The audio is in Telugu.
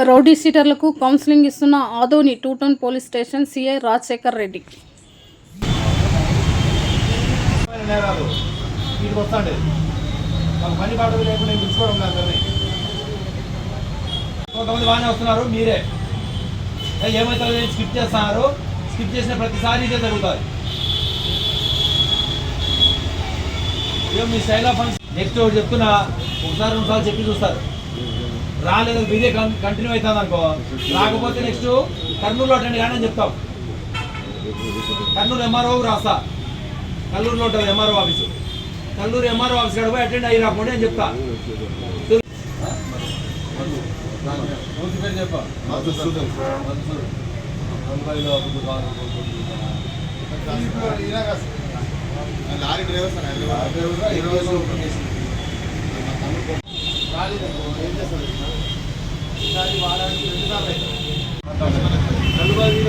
రౌడీ షీటర్లకు కౌన్సిలింగ్ ఇస్తున్న Adoni two town police station CI Rajasekhar Reddy. కొంతమంది బాగానే వస్తున్నారు, మీరే ఏమైతే స్కిప్ చేస్తున్నారు. స్కిప్ చేసిన ప్రతిసారి ఇదే జరుగుతుంది. మీ స్టైల్ ఆఫ్ నెక్స్ట్ ఒకటి చెప్తున్నా, ఒకసారి రెండు సార్లు చెప్పి చూస్తారు. రాలేదు మీదే కంటిన్యూ అవుతుంది అనుకో, రాకపోతే నెక్స్ట్ కర్నూలులో అటెండ్ కానీ అని చెప్తాం. కర్నూలు ఎంఆర్ఓ రాస్తా, కల్లూరులో ఉంటుంది MRO office. Kalluru MRO office కాడ పోయి అటెండ్ అయ్యి రాకుండా అని చెప్తా. చెప్పా లారీ డ్రైవర్ కల్లుబాజీ